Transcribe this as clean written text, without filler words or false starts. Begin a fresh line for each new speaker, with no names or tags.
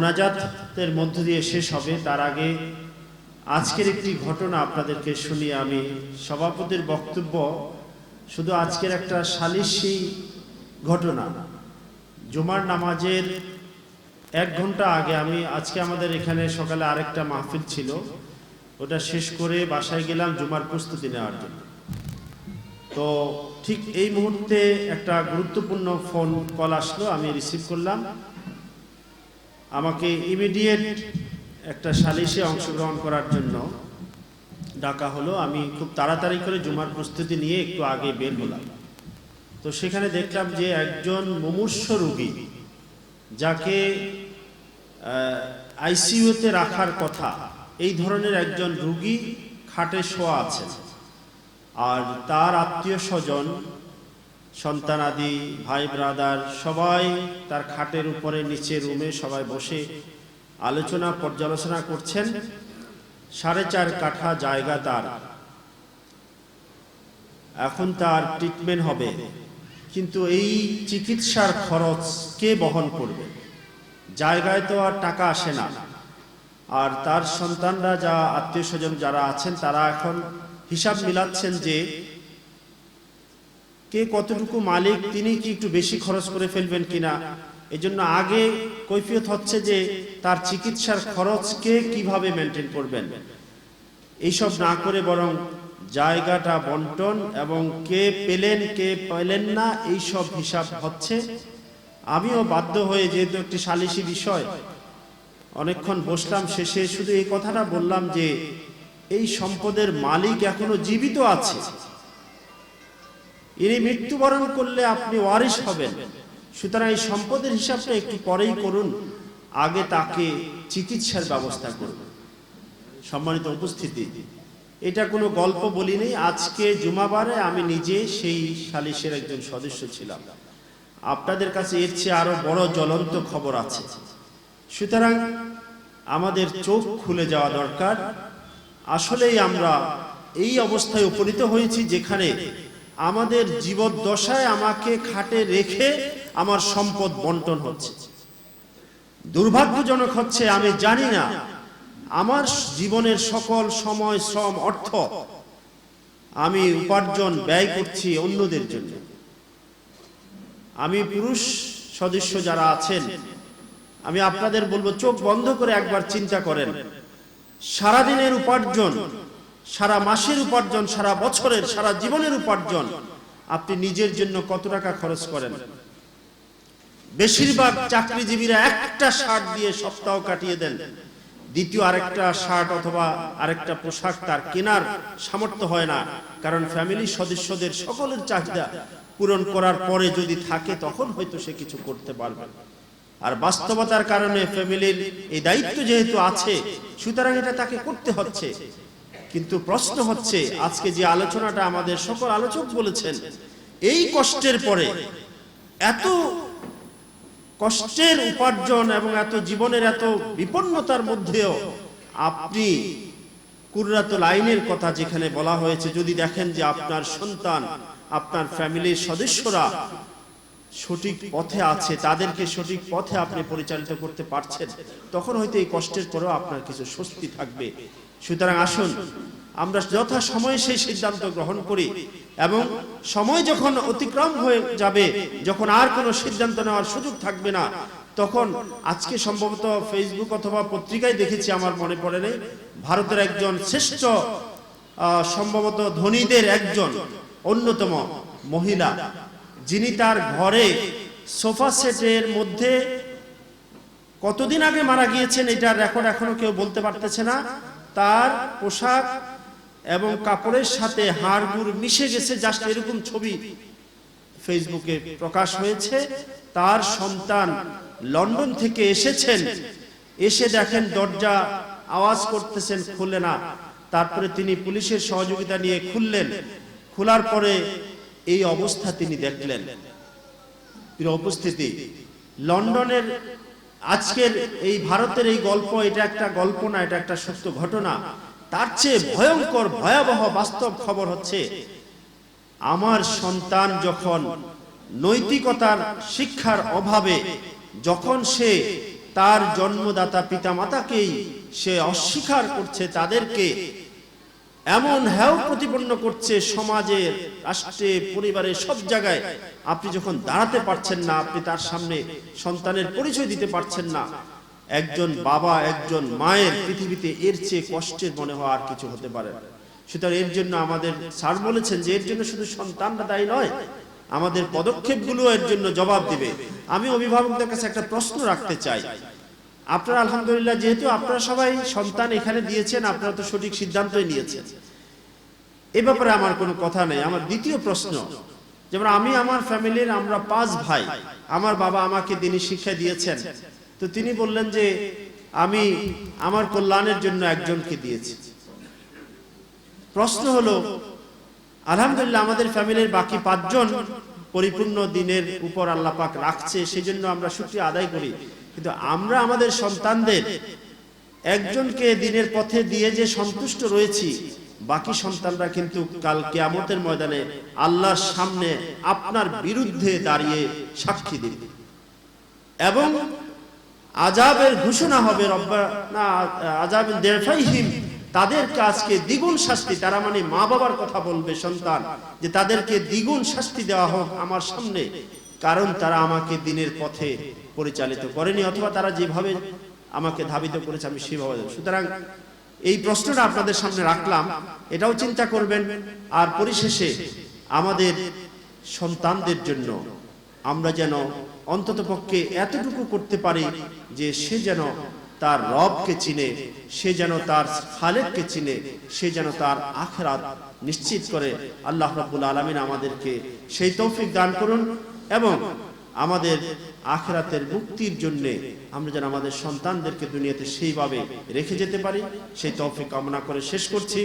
মোনাজাতের মধ্য দিয়ে শেষ হবে। তার আগে আজকের একটি ঘটনা আপনাদেরকে শুনিয়ে আমি সভাপতির বক্তব্য শুধু আজকের একটা সালিশি ঘটনা। জুমার নামাজের 1 ঘন্টা আগে আজকে আমাদের এখানে সকালে আরেকটা মাহফিল ছিল, ওটা শেষ করে বাসায় গেলাম জুমার প্রস্তুতি নেওয়ার জন্য। তো ঠিক এই মুহূর্তে একটা গুরুত্বপূর্ণ ফোন কল আসলো, আমি রিসিভ করলাম। আমাকে ইমিডিয়েট একটা সালিশে অংশগ্রহণ করার জন্য ডাকা হলো। আমি খুব তাড়াতাড়ি করে জুমার প্রস্তুতি নিয়ে একটু আগে বের হলাম। তো সেখানে দেখলাম যে একজন মুমূর্ষ রোগী, যাকে আইসিইউতে রাখার কথা, এই ধরনের একজন রোগী খাটে শোয়া আছে। আর তার আত্মীয় স্বজন, সন্তানাদি, ভাই ব্রাদার সবাই তার খাটের উপরে নিচে রুমে সবাই বসে আলোচনা পর্যালোচনা করছেন। 4.5 কাঠা জায়গা তার, এখন তার ট্রিটমেন্ট হবে, কিন্তু এই চিকিৎসার খরচ কে বহন করবে? জায়গায় তো আর টাকা আসে না। আর তার সন্তানরা, যা আত্মীয় স্বজন যারা আছেন, তারা এখন হিসাব মিলাচ্ছেন যে কে কতটুকু মালিক, তিনি কি একটু বেশি খরচ করে ফেলবেন কিনা। এজন্য আগে কৈফিয়ত হচ্ছে যে তার চিকিৎসার খরচ কে কিভাবে মেনটেন করবেন, এইসব না করে বরং জায়গাটা বন্টন এবং কে পেলেন কে পেলেন না এইসব হিসাব হচ্ছে। আমিও বাধ্য হয়ে, যেহেতু একটি সালিশি বিষয়, অনেকক্ষণ বসলাম। শেষে শুধু এই কথাটা বললাম যে এই সম্পদের মালিক এখনো জীবিত আছে, ইনি মৃত্যুবরণ করলে আপনি ওয়ারিশ হবেন, সুতরাং এই সম্পদের হিসাবটা একটু পরেই করুন, আগে তাকে চিকিৎসার ব্যবস্থা করুন। সম্মানিত উপস্থিতি, এটা কোনো গল্প বলিনি। আজকে জুমাবারে আমি নিজে সেই সালিশের একজন সদস্য ছিলাম। আপনাদের কাছে এর চেয়ে আরো বড় জ্বলন্ত খবর আছে। সুতরাং আমাদের চোখ খুলে যাওয়া দরকার। আসলেই আমরা এই অবস্থায় উপনীত হয়েছি যেখানে আমাদের জীবদ্দশায় আমাকে খাটে রেখে আমার সম্পদ বন্টন হচ্ছে। দুর্ভাগ্যজনক হচ্ছে, আমি জানি না আমার জীবনের সকল সময়, শ্রম, অর্থ আমি উপার্জন ব্যয় করছি অন্যদের জন্য। আমি পুরুষ সদস্য যারা আছেন, আমি আপনাদের বলবো, চোখ বন্ধ করে একবার চিন্তা করেন, সারাদিনের উপার্জন, সারা মাসের উপার্জন, সারা বছরের, সারা জীবনের উপার্জন আপনি নিজের জন্য কত টাকা খরচ করেন? বেশিরভাগ চাকরিজীবীরা একটা শার্ট দিয়ে সপ্তাহ কাটিয়ে দেন, দ্বিতীয় আরেকটা শার্ট অথবা আরেকটা পোশাক তার কেনার সামর্থ্য হয় না, কারণ ফ্যামিলির সদস্যদের সকলের চাহিদা পূরণ করার পরে যদি থাকে তখন হয়তো সে কিছু করতে পারবে। আর বাস্তবতার কারণে ফ্যামিলির এই দায়িত্ব যেহেতু আছে, সুতরাং এটা তাকে করতে হচ্ছে। কিন্তু প্রশ্ন হচ্ছে, আজকে যে আলোচনাটা আমাদের সকল আলোচক বলেছেন, এই কষ্টের পরে, এত কষ্টের উপার্জন এবং এত জীবনের এত বিপন্নতার মধ্যেও আপনি কুররাতুল আইনের কথা যেখানে বলা হয়েছে, যদি দেখেন যে আপনার সন্তান, আপনার ফ্যামিলির সদস্যরা সঠিক পথে আছে, তাদেরকে সঠিক পথে আপনি পরিচালিত করতে পারছেন, তখন হয়তো এই কষ্টের পরেও আপনার কিছু স্বস্তি থাকবে। সুতরাং আসুন আমরা যথা সময়ে সেই সিদ্ধান্ত গ্রহণ করি, এবং সময় যখন অতিক্রম হয়ে যাবে, যখন আর কোনো সিদ্ধান্ত নেওয়ার সুযোগ থাকবে না, তখন আজকে সম্ভবত ফেসবুক অথবা পত্রিকায় দেখেছি, আমার মনে পড়ে নেই, ভারতের একজন শ্রেষ্ঠ, সম্ভবত ধনীদের একজন অন্যতম মহিলা, যিনি তার ঘরে সোফা সেটের মধ্যে কতদিন আগে মারা গিয়েছেন, এটার রেকর্ড এখনো কেউ বলতে পারতেছে না, তার পোশাক এবং কাপড়ের সাথে হাড়গুড় মিশে গেছে, জাস্ট এরকম ছবি ফেসবুকে প্রকাশ হয়েছে। তার সন্তান লন্ডন থেকে এসেছেন, এসে দেখেন দরজা আওয়াজ করতেছেন, খুলে না। তারপরে তিনি পুলিশের সহযোগিতা নিয়ে খুললেন, খোলার পরে এই অবস্থা তিনি দেখলেন। প্রিয় উপস্থিতি, লন্ডনের আজকের এই ভারতের এই গল্প, এটা একটা গল্প না, এটা একটা সত্য ঘটনা। তার চেয়ে ভয়ঙ্কর, ভয়াবহ বাস্তব খবর হচ্ছে, আমার সন্তান যখন নৈতিকতার শিক্ষার অভাবে, যখন সে তার জন্মদাতা পিতামাতাকেই সে অস্বীকার করছে, তাদেরকে এমন হেয় প্রতিপন্ন করছে সমাজে, রাষ্ট্রে, পরিবারে, সব জায়গায়। আপনি যখন দাঁড়াতে পারছেন না, আপনি তার সামনে সন্তানের পরিচয় দিতে পারছেন না, একজন বাবা, একজন মায়ের পৃথিবীতে এর চেয়ে কষ্টের মনে হওয়া আর কিছু হতে পারে না। সুতরাং এর জন্য আমাদের স্যার বলেছেন যে এর জন্য শুধু সন্তানরা দায়ী নয়, আমাদের পদক্ষেপগুলো এর জন্য জবাব দিবে। আমি অভিভাবকদের কাছে একটা প্রশ্ন রাখতে চাই। আপনারা আলহামদুলিল্লাহ, যেহেতু আপনারা সবাই সন্তান এখানে দিয়েছেন, আপনারা তো সঠিক সিদ্ধান্তই নিয়েছেন, এ ব্যাপারে আমার কোনো কথা নেই। আমার দ্বিতীয় প্রশ্ন, যেমন আমি আমার ফ্যামিলির, আমরা 5 ভাই, আমার বাবা আমাকে দ্বীনি শিক্ষা দিয়েছেন, তো তিনি বললেন যে আমি আমার কল্যাণের জন্য একজনকে দিয়েছি। প্রশ্ন হলো, আলহামদুলিল্লাহ আমাদের ফ্যামিলির বাকি 5 জন পরিপূর্ণ দিনের উপর আল্লাহ পাক রাখছে, সেই জন্য আমরা শুকরিয়া আদায় করি, কিন্তু আমরা আমাদের সন্তানদের একজনকে দিনের পথে দিয়ে যে সন্তুষ্ট রয়েছি, বাকি সন্তানরা কিন্তু কাল কিয়ামতের ময়দানে আল্লাহর সামনে আপনার বিরুদ্ধে দাঁড়িয়ে সাক্ষী দেবে এবং আযাবের ঘোষণা হবে, রব্বানা আযাবিন দিরফাইহিম, তাদের কাজকে দ্বিগুণ শাস্তি, তারা মানে মা বাবার কথা বলবে সন্তান, যে তাদেরকে দ্বিগুণ শাস্তি দেওয়া হোক আমার সামনে, কারণ তারা আমাকে দিনের পথে পরিচালিত করেনি, অথবা তারা যেভাবে আমাকে ধাবিত করেছে আমি সেভাবে। সুতরাং এই প্রশ্নটা আপনাদের সামনে রাখলাম, এটাও চিন্তা করবেন। আর পরিশেষে আমাদের সন্তানদের জন্য আমরা যেন অন্তত পক্ষে এতটুকু করতে পারি যে সে যেন তার রবকে চিনে, সে যেন তার খালেককে চিনে, সে যেন তার আখিরাত নিশ্চিত করে। আল্লাহ রাব্বুল আলামিন আমাদেরকে সেই তৌফিক দান করুন এবং আমাদের আখিরাতের মুক্তির জন্য আমরা যেন আমাদের সন্তানদেরকে দুনিয়াতে সেইভাবে রেখে যেতে পারি, সেই তৌফিক কামনা করে শেষ করছি।